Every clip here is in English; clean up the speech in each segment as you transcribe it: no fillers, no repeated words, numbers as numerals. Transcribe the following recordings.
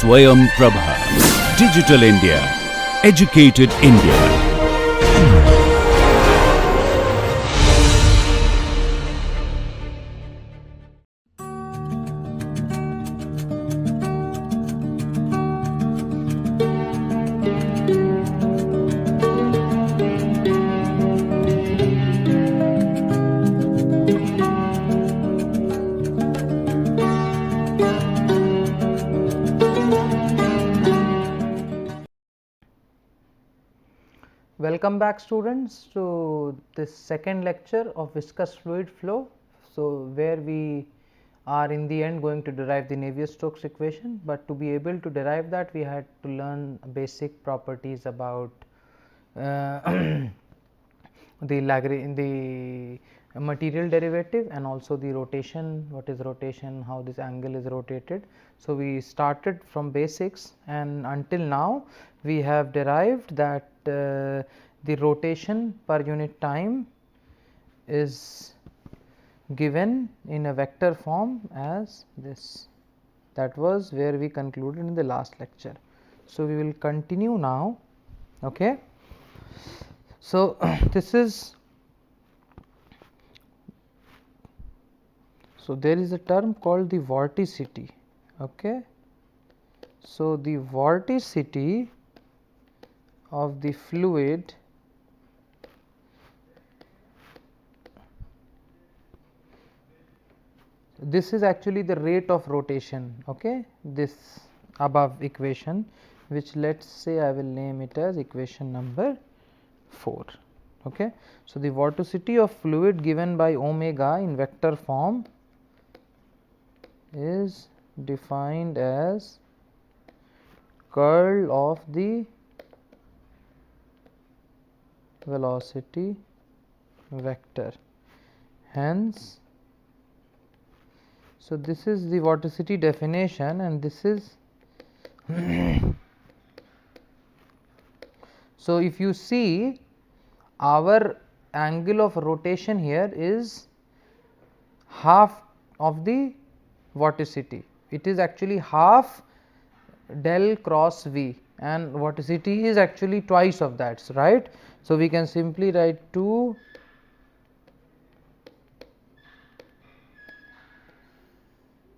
Swayam Prabha. Digital India. Educated India. Welcome back, students, to this second lecture of viscous fluid flow. So, where we are in the end going to derive the Navier-Stokes equation, but to be able to derive that we had to learn basic properties about the material derivative and also the rotation, what is rotation, how this angle is rotated. So, we started from basics, and until now we have derived that the rotation per unit time is given in a vector form as this. That was where we concluded in the last lecture. So, we will continue now. Okay. So, this is, so there is a term called the vorticity. Okay. So, the vorticity of the fluid this is actually the rate of rotation. Okay. This above equation, which let us say I will name it as equation number 4. Okay. So, the vorticity of fluid given by omega in vector form is defined as curl of the velocity vector. Hence, so this is the vorticity definition, and this is so if you see, our angle of rotation here is half of the vorticity. It is actually half del cross V, and vorticity is actually twice of that, right. So, we can simply write 2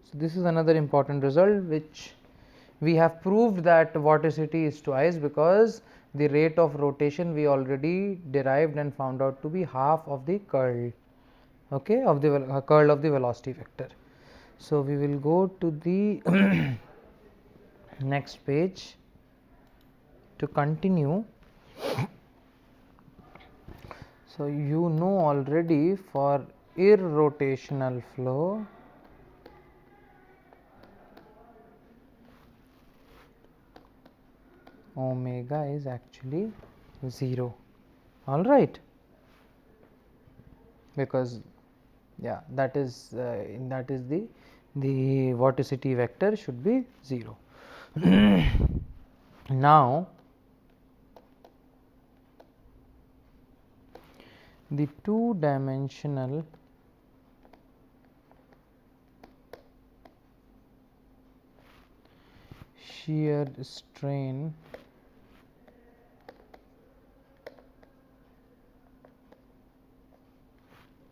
so this is another important result, which we have proved that vorticity is twice, because the rate of rotation we already derived and found out to be half of the curl, okay, of the curl of the velocity vector. So, we will go to the next page to continue. So, you know already for irrotational flow omega is actually 0, all right, because that is the vorticity vector should be 0. Now, the two dimensional shear strain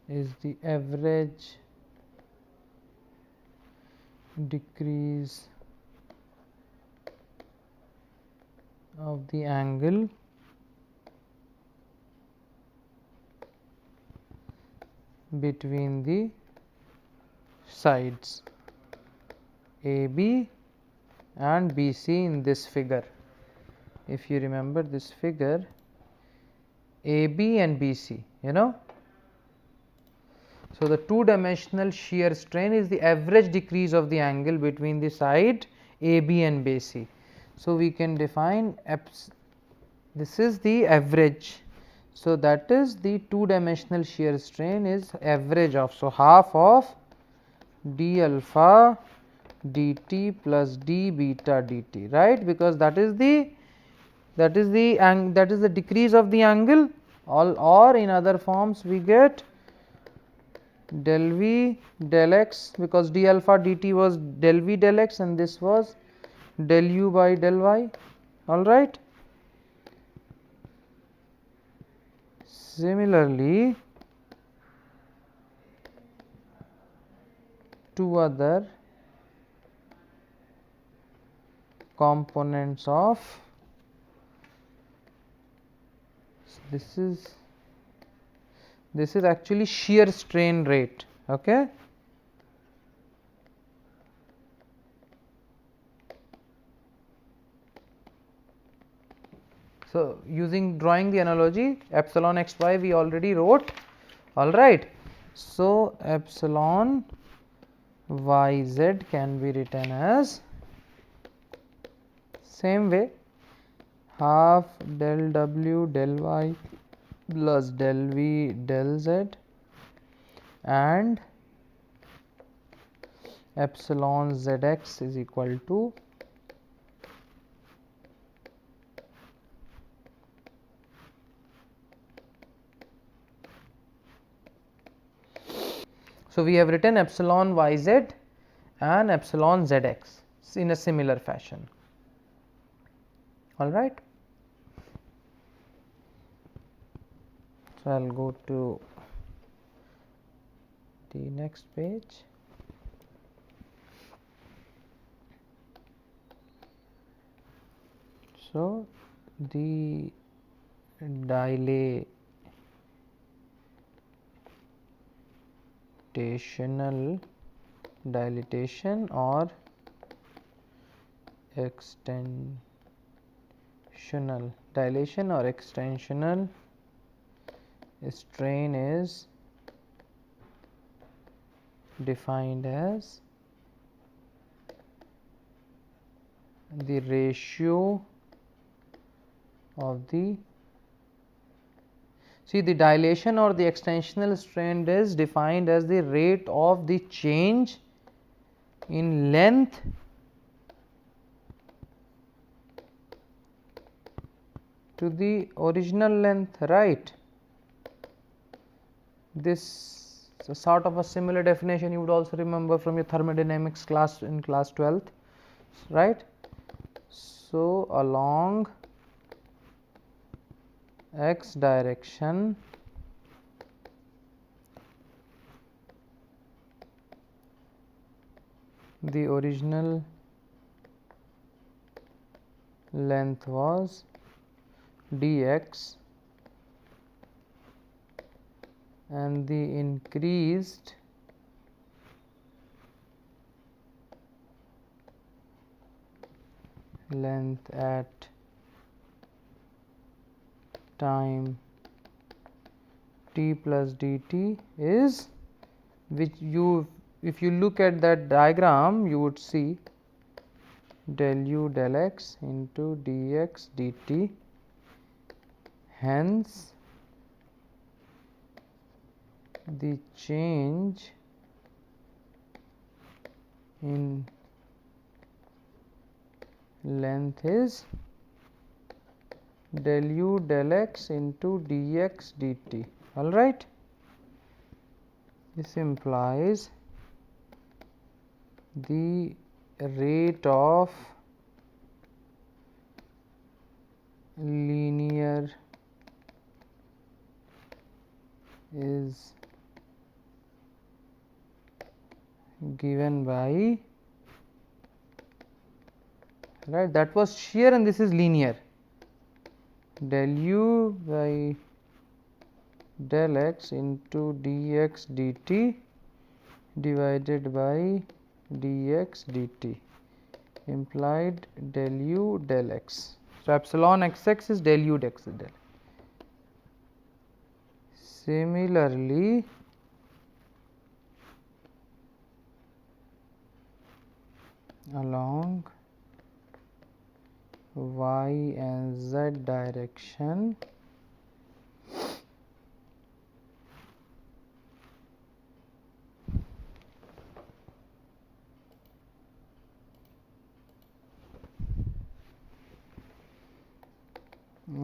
is the average decrease of the angle between the sides AB and BC in this figure. If you remember this figure, AB and BC, you know. So, the two dimensional shear strain is the average decrease of the angle between the side AB and BC. So, we can define this is the average. So, that is the two dimensional shear strain is average of, so half of d alpha dt plus d beta dt, right, because that is the decrease of the angle, or in other forms we get del v del x, because d alpha dt was del v del x and this was del u by del y. All right. Similarly, two other components of this is actually shear strain rate. Okay. So, using drawing the analogy epsilon xy we already wrote, all right. So, epsilon yz can be written as same way, half del w del y plus del v del z and epsilon zx is equal to so we have written epsilon yz and epsilon zx in a similar fashion. All right. So, I will go to the next page. So, the dilatation or extensional strain is defined as the ratio of the the dilation or the extensional strain is defined as the rate of the change in length to the original length, right. This is a sort of a similar definition you would also remember from your thermodynamics class in class 12th, right. So, along x direction the original length was dx and the increased length at time t plus dt is, which you, if you look at that diagram you would see del u del x into dx dt. Hence, the change in length is del u del x into dx dt. All right. This implies the rate of linear is given by, right, that was shear and this is linear, del u by del x into dx dt divided by dx dt implied del u del x. So, epsilon xx is del u del x. Similarly, along y and z direction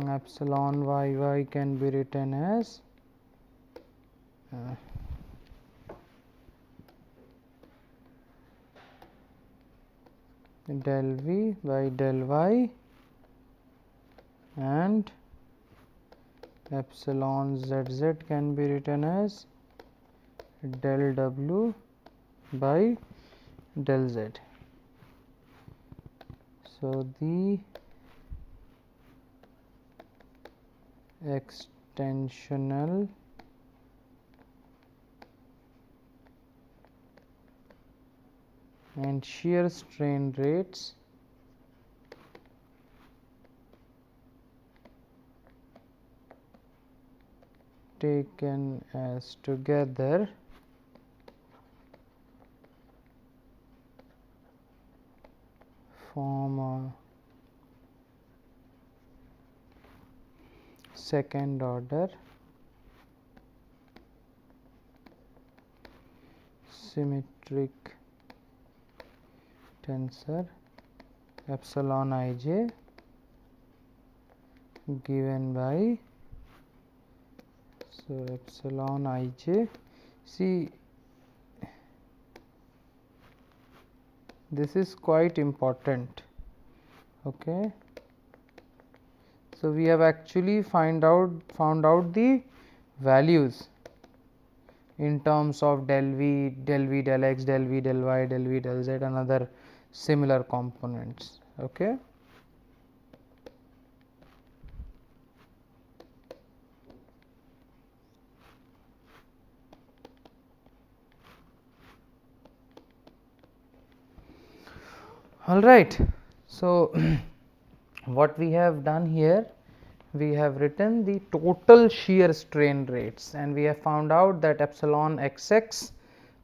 epsilon y can be written as del V by del Y and epsilon ZZ can be written as del W by del Z. So, the extensional and shear strain rates taken as together form a second order symmetric tensor epsilon ij given by, so epsilon ij, see this is quite important. Okay. So, we have actually found out the values in terms of del V, del X, del V, del Y, del V, del Z and other similar components. Okay. All right. So, what we have done here, we have written the total shear strain rates and we have found out that epsilon xx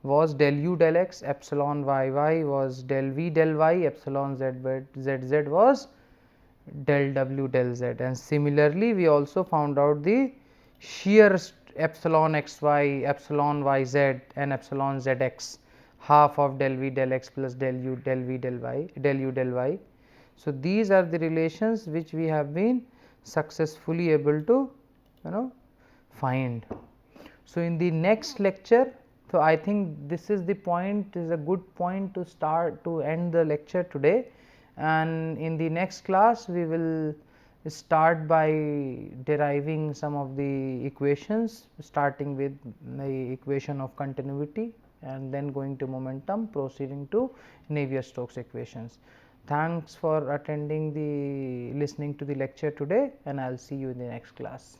was del u del x, epsilon yy was del v del y, epsilon zz was del w del z, and similarly we also found out the shear epsilon xy, epsilon yz and epsilon zx, half of del v del x plus del u del v del y, del u del y. So, these are the relations which we have been successfully able to find. So, in the next lecture, so I think this is the point, is a good point to start to end the lecture today, and in the next class we will start by deriving some of the equations, starting with the equation of continuity and then going to momentum, proceeding to Navier-Stokes equations. Thanks for attending listening to the lecture today, and I will see you in the next class.